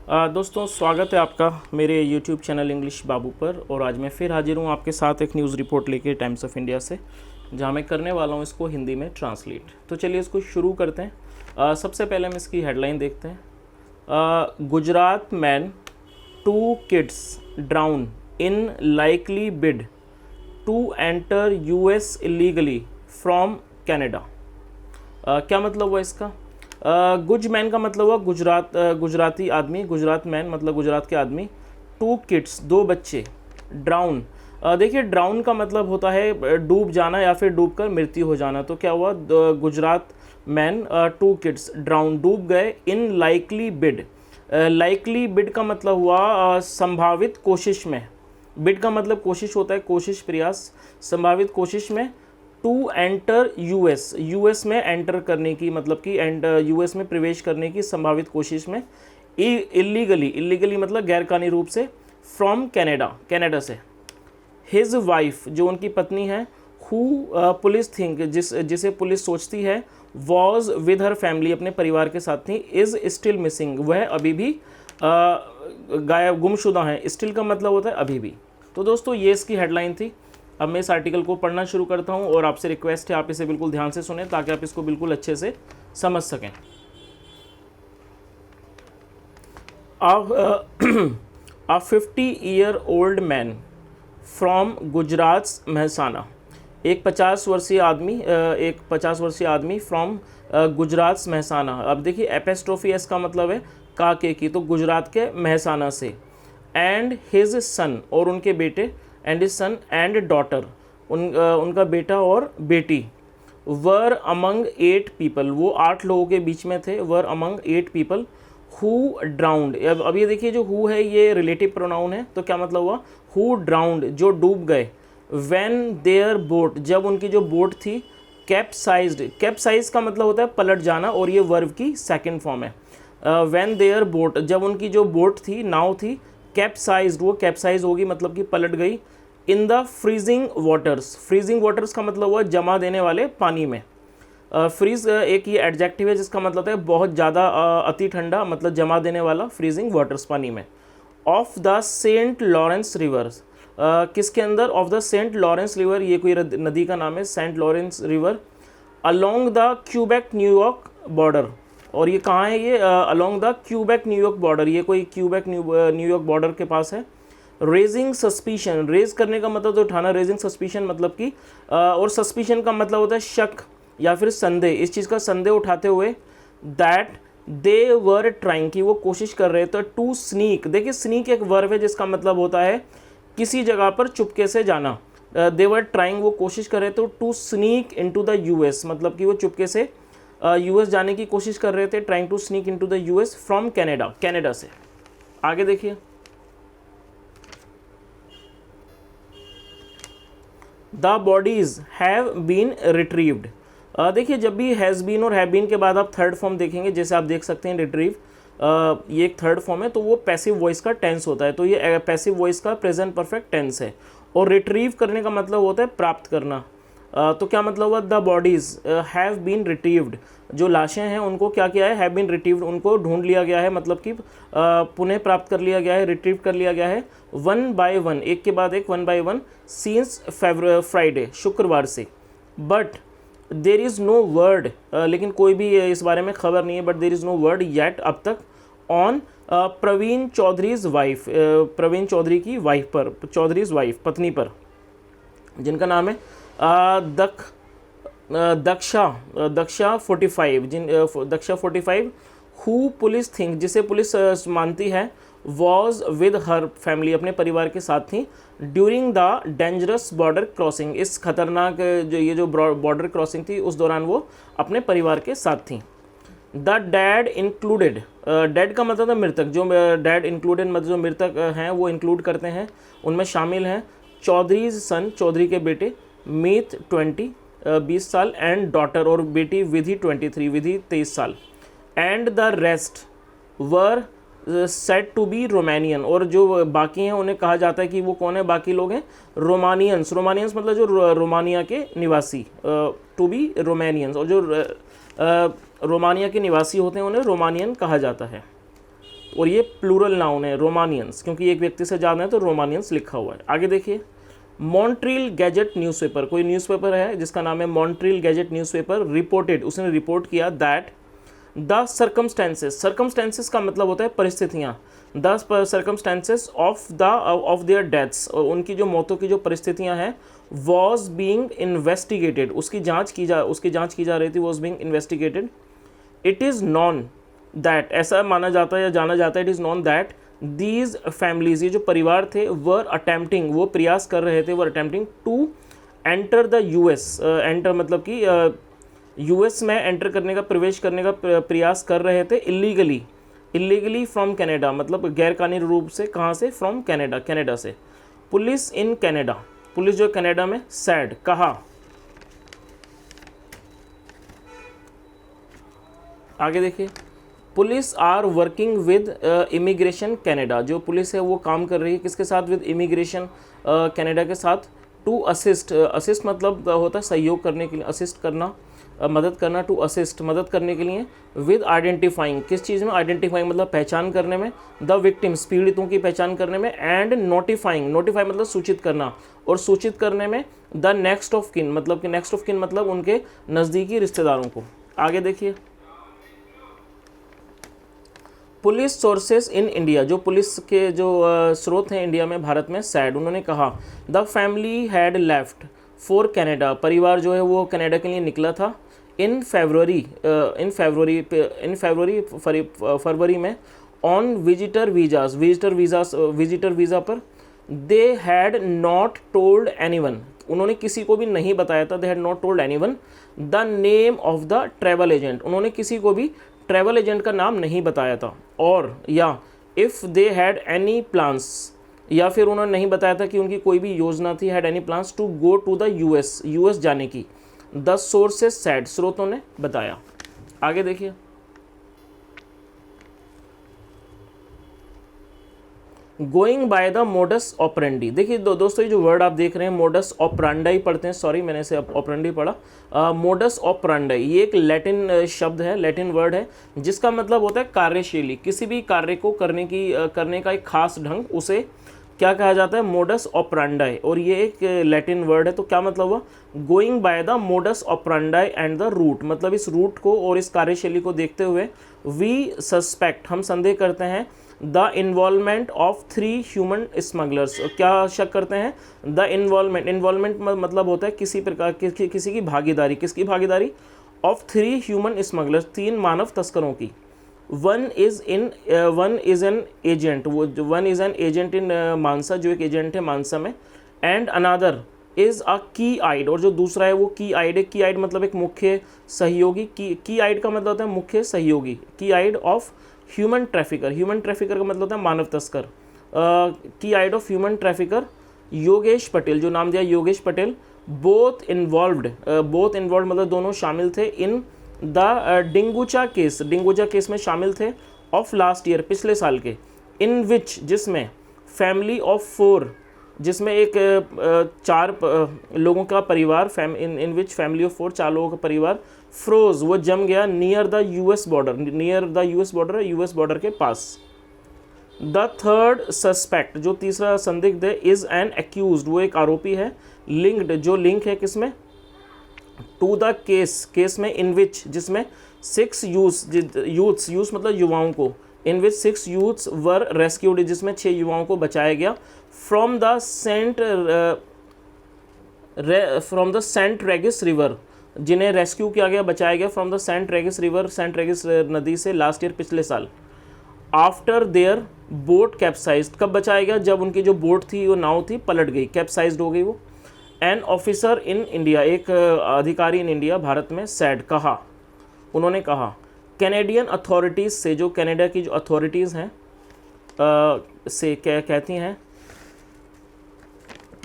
दोस्तों स्वागत है आपका मेरे YouTube चैनल इंग्लिश बाबू पर। और आज मैं फिर हाजिर हूँ आपके साथ एक न्यूज़ रिपोर्ट लेके टाइम्स ऑफ इंडिया से, जहाँ मैं करने वाला हूँ इसको हिंदी में ट्रांसलेट। तो चलिए इसको शुरू करते हैं। सबसे पहले हम इसकी हेडलाइन देखते हैं। Gujarat man 2 kids drown in likely bid to enter US illegally from Canada. क्या मतलब हुआ इसका? गुज मैन का मतलब हुआ गुजराती आदमी, गुजरात मैन मतलब गुजरात के आदमी। 2 kids 2 बच्चे। ड्राउन, देखिए ड्राउन का मतलब होता है डूब जाना या फिर डूब कर मृत्यु हो जाना। तो क्या हुआ, गुजरात मैन 2 kids ड्राउन डूब गए इन लाइकली बिड। लाइकली बिड का मतलब हुआ संभावित कोशिश में। बिड का मतलब कोशिश होता है, कोशिश प्रयास। संभावित कोशिश में टू एंटर यूएस में एंटर करने की, मतलब कि यूएस में प्रवेश करने की संभावित कोशिश में। इलीगली मतलब गैरकानूनी रूप से। फ्रॉम कनाडा से। हिज वाइफ जो उनकी पत्नी है, हु पुलिस थिंक जिसे पुलिस सोचती है, वॉज विद हर फैमिली अपने परिवार के साथ थी, इज स्टिल मिसिंग वह अभी भी गायब गुमशुदा है। स्टिल का मतलब होता है अभी भी। तो दोस्तों ये इसकी हेडलाइन थी। अब मैं इस आर्टिकल को पढ़ना शुरू करता हूं और आपसे रिक्वेस्ट है आप इसे बिल्कुल ध्यान से सुनें ताकि आप इसको बिल्कुल अच्छे से समझ सकें। A 50-year-old man from Gujarat Mehsana. एक 50 वर्षीय आदमी फ्रॉम गुजरात महसाना। अब देखिए एपेस्ट्रोफी एस का मतलब है काके की, तो गुजरात के महसाना से। एंड हिज सन और उनके बेटे, and his son and daughter उनका बेटा और बेटी। वर अमंग 8 पीपल, वो 8 लोगों के बीच में थे। Were among 8 people who drowned. अब ये देखिए जो हु है ये रिलेटिव प्रोनाउन है, तो क्या मतलब हुआ, हु ड्राउंड जो डूब गए। व्हेन देयर बोट, जब उनकी जो बोट थी। कैप्साइज्ड, कैप्साइज का मतलब होता है पलट जाना और ये वर्ब की सेकंड फॉर्म है। व्हेन देयर बोट, जब उनकी जो बोट थी, नाव थी, कैप्साइज्ड वो कैप्साइज होगी मतलब कि पलट गई। In the freezing waters, freezing waters का मतलब हुआ जमा देने वाले पानी में। फ्रीज एक ये एडजेक्टिव है जिसका मतलब है बहुत ज़्यादा अति ठंडा, मतलब जमा देने वाला, फ्रीजिंग वाटर्स पानी में। Of the Saint Lawrence river, किसके अंदर? Of the Saint Lawrence river, ये कोई नदी का नाम है, Saint Lawrence river. Along the Quebec New York border, और ये कहाँ है ये? Along the Quebec New York border, ये कोई क्यूबेक न्यूयॉर्क बॉर्डर के पास है। रेजिंग सस्पिशन, रेज करने का मतलब तो उठाना, रेजिंग सस्पिशन मतलब कि और सस्पिशन का मतलब होता है शक या फिर संदेह, इस चीज़ का संदेह उठाते हुए। दैट दे वर ट्राइंग, की वो कोशिश कर रहे थे। टू स्नीक, देखिए स्नीक एक वर्ब है जिसका मतलब होता है किसी जगह पर चुपके से जाना। दे वर ट्राइंग वो कोशिश कर रहे थे। To sneak into the US मतलब कि वो चुपके से यूएस जाने की कोशिश कर रहे थे। Trying to sneak into the US from Canada से। आगे देखिए, the bodies have been retrieved. देखिए जब भी हैज़ बीन और हैव बीन के बाद आप थर्ड फॉर्म देखेंगे, जैसे आप देख सकते हैं रिट्रीव, ये एक थर्ड फॉर्म है, तो वो पैसिव वॉइस का टेंस होता है, तो ये पैसिव वॉइस का प्रेजेंट परफेक्ट टेंस है। और रिट्रीव करने का मतलब होता है प्राप्त करना। तो क्या मतलब हुआ, the bodies have been retrieved, जो लाशें हैं उनको क्या किया है, हैव बीन रिट्रीव्ड, उनको ढूंढ लिया गया है, मतलब कि पुनः प्राप्त कर लिया गया है, रिट्रीव कर लिया गया है। 1 by 1, एक के बाद एक, 1 by 1 सिंस फ्राइडे, शुक्रवार से। But there is no word, लेकिन कोई भी इस बारे में खबर नहीं है। But there is no word yet, अब तक, ऑन प्रवीण चौधरीज वाइफ, प्रवीण चौधरी की वाइफ पर, चौधरीज वाइफ पत्नी पर, जिनका नाम है Daksha 45, Daksha 45, who police think जिसे पुलिस मानती है, वॉज विद हर फैमिली अपने परिवार के साथ थी। During the dangerous border crossing, इस खतरनाक जो बॉर्डर क्रॉसिंग थी उस दौरान वो अपने परिवार के साथ थी। द डैड इंक्लूडेड, डैड का मतलब है मृतक, जो डैड इंक्लूडेड मतलब जो मृतक हैं वो इंक्लूड करते हैं, उनमें शामिल हैं चौधरीज सन, चौधरी के बेटे, मीत 20 साल, एंड डॉटर और बेटी विधि 23, विधि 23 साल। And the rest were said to be Romanian, और जो बाकी हैं उन्हें कहा जाता है कि वो कौन है, बाकी लोग हैं रोमानियंस। रोमानियंस मतलब जो रोमानिया के निवासी, टू बी रोमानियंस, और जो रोमानिया के निवासी होते हैं उन्हें रोमानियन कहा जाता है। और ये प्लूरल नाउन है रोमानियंस, क्योंकि एक व्यक्ति से ज़्यादा है तो रोमानियंस लिखा हुआ है। आगे देखिए, मॉन्ट्रियल गैजेट न्यूज़पेपर, कोई न्यूज़पेपर है जिसका नाम है मॉन्ट्रियल गैजेट न्यूज़पेपर, रिपोर्टेड, उसने रिपोर्ट किया दैट द सर्कमस्टेंसेस, सर्कमस्टेंसेस का मतलब होता है परिस्थितियाँ, the circumstances of their deaths, उनकी जो मौतों की जो परिस्थितियाँ हैं, वॉज बीइंग इन्वेस्टिगेटेड, उसकी जांच की जा रही थी, was being investigated. It is non that, ऐसा माना जाता है या जाना जाता है, it is non that these families, ये जो परिवार थे, वर अटेम्प्टिंग, वो प्रयास कर रहे थे, were attempting to enter the US, enter मतलब कि यूएस में एंटर करने का, प्रवेश करने का प्रयास कर रहे थे इलीगली फ्रॉम कनाडा, मतलब गैर कानूनी रूप से, कहाँ से, फ्रॉम कनाडा, कनाडा से। पुलिस इन कनाडा, पुलिस जो कनाडा में, सैड, कहा। आगे देखिए, police are working with immigration Canada, जो पुलिस है वो काम कर रही है किसके साथ, विद इमिग्रेशन कनाडा के साथ, टू असिस्ट, असिस्ट मतलब होता है सहयोग करने के लिए, असिस्ट करना, मदद करना, टू असिस्ट मदद करने के लिए, विद आइडेंटिफाइंग, किस चीज़ में, आइडेंटिफाइंग मतलब पहचान करने में, द विक्टिम्स, पीड़ितों की पहचान करने में, एंड नोटिफाइंग, नोटिफाई मतलब सूचित करना, और सूचित करने में, द नेक्स्ट ऑफ किन, मतलब कि नेक्स्ट ऑफ किन मतलब उनके नज़दीकी रिश्तेदारों को। आगे देखिए, पुलिस सोर्सेज इन इंडिया, जो पुलिस के जो स्रोत हैं इंडिया में, भारत में, सैड, उन्होंने कहा, the family had left for Canada, परिवार जो है वो कनाडा के लिए निकला था, इन फरवरी में, ऑन विजिटर वीज़ा पर, they had not told anyone, उन्होंने किसी को भी नहीं बताया था, they had not told anyone the name of the travel agent, उन्होंने किसी को भी ट्रैवल एजेंट का नाम नहीं बताया था, और या if they had any plans, या फिर उन्होंने नहीं बताया था कि उनकी कोई भी योजना थी, had any plans to go to the US जाने की, द सोर्सेज सैड, स्रोतों ने बताया। आगे देखिए, going by the modus operandi, देखिए दोस्तों ये जो वर्ड आप देख रहे हैं मोडस ऑपरांडाई पढ़ते हैं, सॉरी मैंने इसे ऑपरेंडी पढ़ा, मोडस ऑपरांडाई, ये एक लैटिन शब्द है, लैटिन वर्ड है, जिसका मतलब होता है कार्यशैली, किसी भी कार्य को करने का एक खास ढंग, उसे क्या कहा जाता है, मोडस ऑपरांडाई, और ये एक लैटिन वर्ड है। तो क्या मतलब हुआ, going by the modus operandi and the route, मतलब इस रूट को और इस कार्यशैली को देखते हुए, वी सस्पेक्ट, हम संदेह करते हैं, the involvement of 3 human smugglers, क्या शक करते हैं, द इन्वॉल्वमेंट मतलब होता है किसी प्रकार किसी की भागीदारी, किसकी भागीदारी, ऑफ 3 ह्यूमन स्मगलर्स, 3 मानव तस्करों की। One is an agent, one is an agent in Mansa, जो एक एजेंट है मानसा में, एंड अनादर इज अ की आइड, और जो दूसरा है वो की आइड है। की आइड मतलब एक मुख्य सहयोगी, की आइड का मतलब होता है मुख्य सहयोगी, key aide of human trafficker, human trafficker का मतलब होता है मानव तस्कर, key aide of human trafficker Yogesh Patel, जो नाम दिया योगेश पटेल, बोथ इन्वॉल्व्ड मतलब दोनों शामिल थे, इन द डिंगुचा केस में शामिल थे, ऑफ लास्ट ईयर, पिछले साल के, इन विच, जिसमें, फैमिली ऑफ 4, जिसमें एक 4 लोगों का परिवार, इन विच फैमिली ऑफ 4, 4 लोगों का परिवार, फ्रोज, वो जम गया, near the US border, US border के पास। द थर्ड सस्पेक्ट, जो तीसरा संदिग्ध है, इज एन एक्यूज्ड, वो एक आरोपी है, लिंक्ड, जो लिंक है किसमें, टू द केस में, इन विच, जिसमें 6 यूथ्स मतलब युवाओं को, इन विच 6 यूथ्स वर रेस्क्यूड, जिसमें 6 युवाओं को बचाया गया, from the Saint Regis River, जिन्हें रेस्क्यू किया गया, बचाया गया, from the Saint Regis River, Saint Regis नदी से, लास्ट ईयर, पिछले साल। आफ्टर देयर बोट कैप्साइज्ड, कब बचाया गया, जब उनकी जो बोट थी, वो नाव थी, पलट गई, कैप्साइज्ड हो गई वो। एन ऑफिसर इन इंडिया, एक अधिकारी इन इंडिया, भारत में, सैड, कहा, उन्होंने कहा, कैनेडियन अथॉरिटीज़ से, जो कनाडा की जो अथॉरिटीज़ हैं से क्या कहती हैं,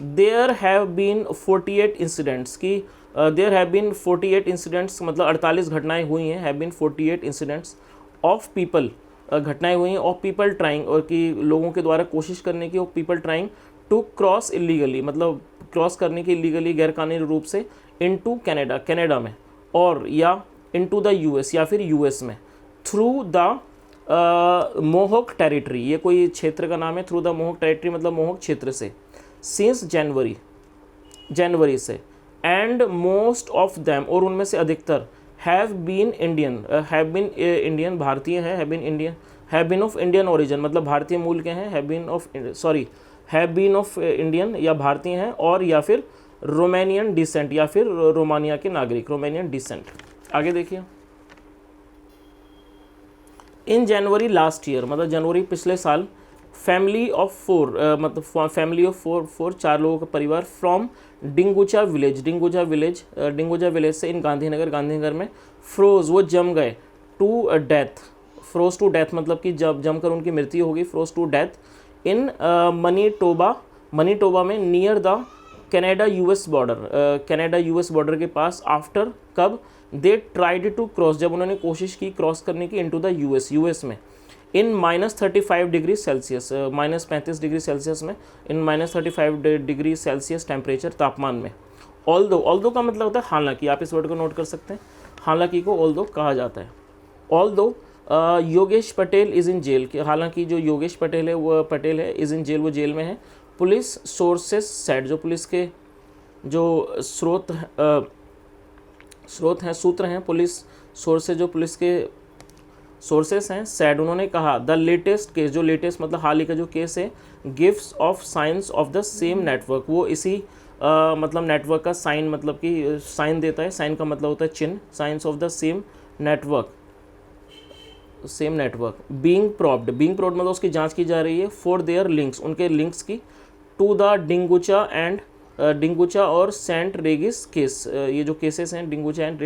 देयर हैव बीन 48 इंसिडेंट्स, की देयर हैव बीन 48 इंसिडेंट्स मतलब 48 घटनाएं हुई हैं, have been 48 incidents of people, घटनाएं हुई हैं, ऑफ पीपल ट्राइंग, और कि लोगों के द्वारा कोशिश करने की, of people trying to cross illegally, मतलब क्रॉस करने की इलीगली, गैरकानूनी रूप से, इनटू कनाडा में, और या इनटू द यूएस, या फिर यूएस में, थ्रू द मोहक टेरिटरी, ये कोई क्षेत्र का नाम है, थ्रू द मोहक टेरिटरी मतलब मोहक क्षेत्र से, सिंस जनवरी से, एंड मोस्ट ऑफ देम, और उनमें से अधिकतर, हैव बीन इंडियन भारतीय हैं, have been of Indian origin मतलब भारतीय मूल के हैं, हैव बीन ऑफ इंडियन या भारतीय हैं, और या फिर रोमानियन डिसेंट या फिर रोमानिया के नागरिक, रोमानियन डिसेंट। आगे देखिए, इन जनवरी लास्ट ईयर मतलब जनवरी पिछले साल, फैमिली ऑफ फोर मतलब फैमिली ऑफ फोर 4 लोगों का परिवार फ्रॉम डिंगुचा विलेज से इन गांधीनगर में फ्रोज वो जम गए to death, froze to death मतलब कि जब जमकर उनकी मृत्यु होगी, froze to death in Manitoba में near the Canada US border के पास, आफ्टर कब, दे ट्राइड टू क्रॉस जब उन्होंने कोशिश की क्रॉस करने की, इनटू द यूएस में, इन -35 डिग्री सेल्सियस -35 डिग्री सेल्सियस में, इन -35 डिग्री सेल्सियस टेम्परेचर तापमान में। ऑल्दो का मतलब होता है हालांकि, आप इस वर्ड को नोट कर सकते हैं, हालांकि को ऑल्दो कहा जाता है। Although Yogesh Patel is in jail, हालांकि जो योगेश पटेल है इज़ इन जेल, वो जेल में है। पुलिस सोर्सेस सेड, जो पुलिस के जो सूत्र हैं, पुलिस सोर्सेज जो पुलिस के सोर्सेस हैं, सेड उन्होंने कहा, द लेटेस्ट केस, जो लेटेस्ट मतलब हाल ही का जो केस है, gifts of signs of the same network, वो इसी मतलब नेटवर्क का साइन मतलब कि साइन देता है, साइन का मतलब होता है चिन्ह, signs of the same network being probed मतलब उसकी जांच की जा रही है, फॉर देयर लिंक्स उनके लिंक्स की, टू द डिंगुचा और सेंट रेगिस केस, ये जो केसेस हैं Dingucha and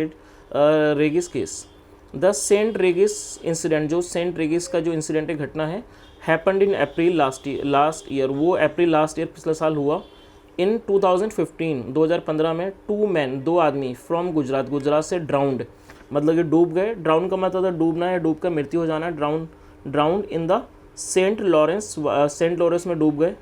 Regis case. The Saint Regis incident, जो सेंट रेगिस का जो इंसिडेंट है, घटना है, happened in April last year, वो अप्रैल लास्ट ईयर पिछले साल हुआ। इन 2015 में 2 मैन 2 आदमी फ्रॉम गुजरात से ड्राउंड मतलब कि डूब गए, ड्राउन का मतलब था डूबना है, डूब कर मृत्यु हो जाना, drowned in the Saint Lawrence में डूब गए,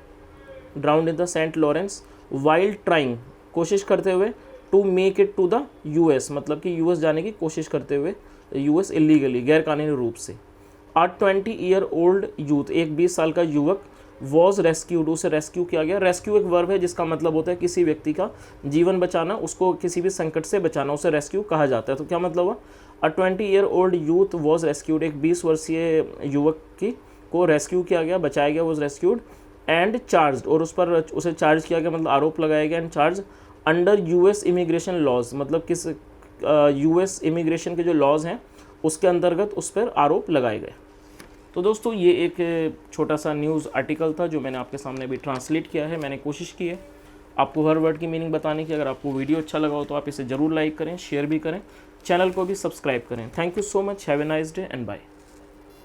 drowned in the Saint Lawrence while trying कोशिश करते हुए, to make it to the US मतलब कि यूएस जाने की कोशिश करते हुए, यूएस इलीगली गैर कानूनी रूप से। 20-year-old यूथ, एक 20 साल का युवक, वॉज रेस्क्यूड, उसे रेस्क्यू किया गया। रेस्क्यू एक वर्ब है जिसका मतलब होता है किसी व्यक्ति का जीवन बचाना, उसको किसी भी संकट से बचाना, उसे रेस्क्यू कहा जाता है। तो क्या मतलब हुआ, 20-year-old यूथ वॉज रेस्क्यूड, एक 20 वर्षीय युवक को रेस्क्यू किया गया, बचाया गया, वॉज रेस्क्यूड, एंड चार्ज और उस पर उसे चार्ज किया गया मतलब आरोप लगाया गया, and charge under US immigration laws मतलब किस यूएस इमिग्रेशन के जो लॉज हैं उसके अंतर्गत उस पर आरोप लगाए गए। तो दोस्तों ये एक छोटा सा न्यूज़ आर्टिकल था जो मैंने आपके सामने अभी ट्रांसलेट किया है। मैंने कोशिश की है आपको हर वर्ड की मीनिंग बताने की। अगर आपको वीडियो अच्छा लगा हो तो आप इसे ज़रूर लाइक करें, शेयर भी करें, चैनल को भी सब्सक्राइब करें। Thank you so much, have a nice day and bye.